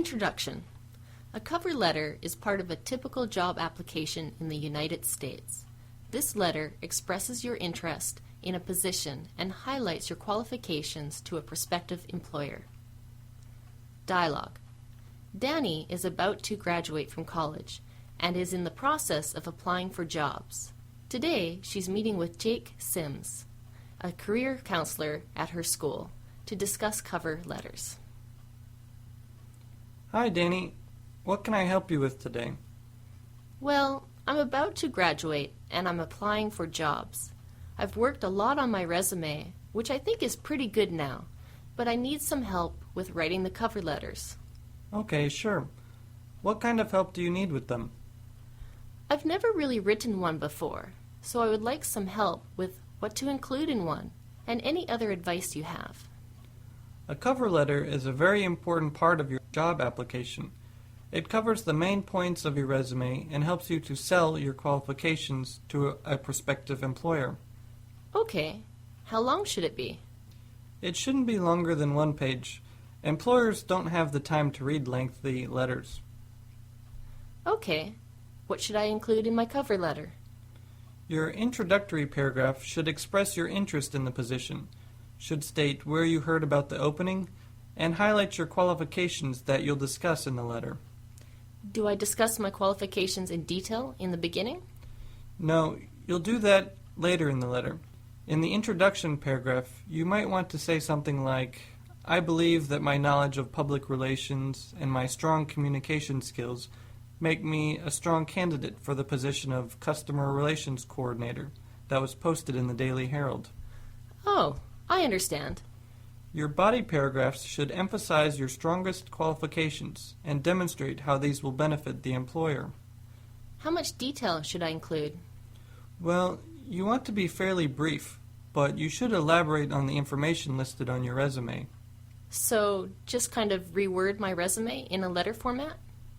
Introduction. A cover letter is part of a typical job application in the United States. This letter expresses your interest in a position and highlights your qualifications to a prospective employer. Dialogue. Danny is about to graduate from college and is in the process of applying for jobs. Today, she's meeting with Jake Sims, a career counselor at her school, to discuss cover letters. Hi, Danny. What can I help you with today? Well, I'm about to graduate and I'm applying for jobs. I've worked a lot on my resume, which I think is pretty good now, but I need some help with writing the cover letters. Okay, sure. What kind of help do you need with them? I've never really written one before, so I would like some help with what to include in one and any other advice you have. A cover letter is a very important part of your job application. It covers the main points of your resume and helps you to sell your qualifications to a prospective employer. Okay. How long should it be? It shouldn't be longer than one page. Employers don't have the time to read lengthy letters. Okay. What should I include in my cover letter? Your introductory paragraph should express your interest in the position, should state where you heard about the opening, and highlight your qualifications that you'll discuss in the letter. Do I discuss my qualifications in detail in the beginning? No, you'll do that later in the letter. In the introduction paragraph, you might want to say something like, I believe that my knowledge of public relations and my strong communication skills make me a strong candidate for the position of Customer Relations Coordinator that was posted in the Daily Herald. Oh, I understand. Your body paragraphs should emphasize your strongest qualifications and demonstrate how these will benefit the employer. How much detail should I include? Well, you want to be fairly brief, but you should elaborate on the information listed on your resume. So, just kind of reword my resume in a letter format?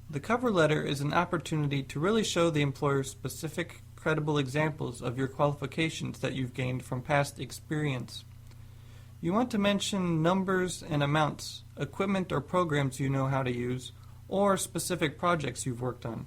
The cover letter is an opportunity to really show the employer specific, credible examples of your qualifications that you've gained from past experience. You want to mention numbers and amounts, equipment or programs you know how to use, or specific projects you've worked on.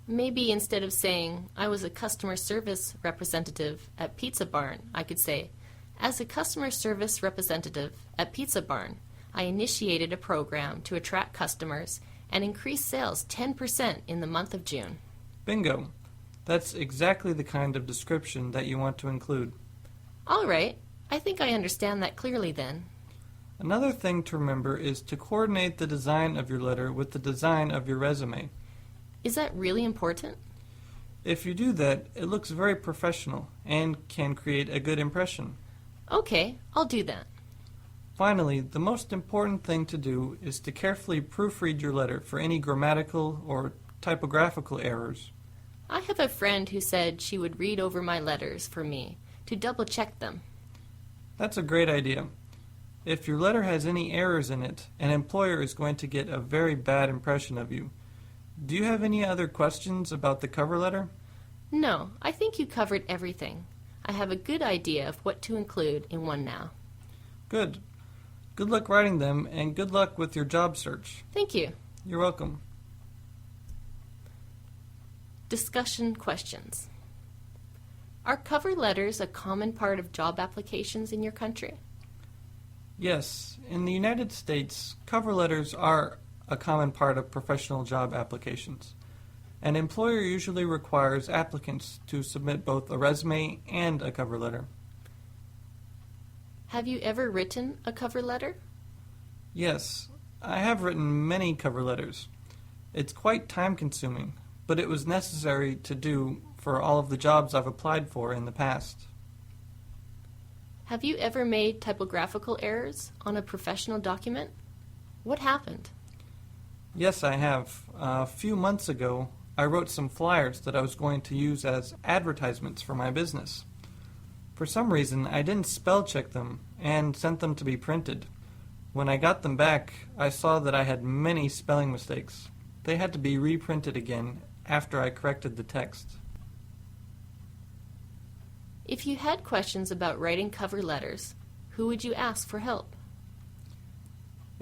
Maybe instead of saying, I was a customer service representative at Pizza Barn, I could say, as a customer service representative at Pizza Barn, I initiated a program to attract customers and increase sales 10% in the month of June. Bingo! That's exactly the kind of description that you want to include. All right. I think I understand that clearly then. Another thing to remember is to coordinate the design of your letter with the design of your resume. Is that really important? If you do that, it looks very professional and can create a good impression. Okay, I'll do that. Finally, the most important thing to do is to carefully proofread your letter for any grammatical or typographical errors. I have a friend who said she would read over my letters for me to double-check them. That's a great idea. If your letter has any errors in it, an employer is going to get a very bad impression of you. Do you have any other questions about the cover letter? No, I think you covered everything. I have a good idea of what to include in one now. Good. Good luck writing them, and good luck with your job search. Thank you. You're welcome. Discussion questions. Are cover letters a common part of job applications in your country? Yes, in the United States, cover letters are a common part of professional job applications. An employer usually requires applicants to submit both a resume and a cover letter. Have you ever written a cover letter? Yes, I have written many cover letters. It's quite time-consuming, but it was necessary to do for all of the jobs I've applied for in the past. Have you ever made typographical errors on a professional document? What happened? Yes, I have. A few months ago, I wrote some flyers that I was going to use as advertisements for my business. For some reason, I didn't spell check them and sent them to be printed. When I got them back, I saw that I had many spelling mistakes. They had to be reprinted again after I corrected the text. If you had questions about writing cover letters, who would you ask for help?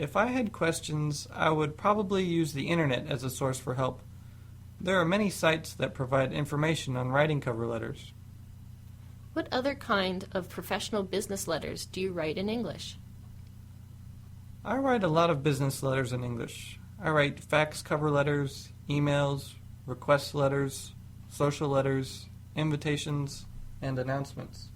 If I had questions, I would probably use the internet as a source for help. There are many sites that provide information on writing cover letters. What other kind of professional business letters do you write in English? I write a lot of business letters in English. I write fax cover letters, emails, request letters, social letters, invitations, and announcements.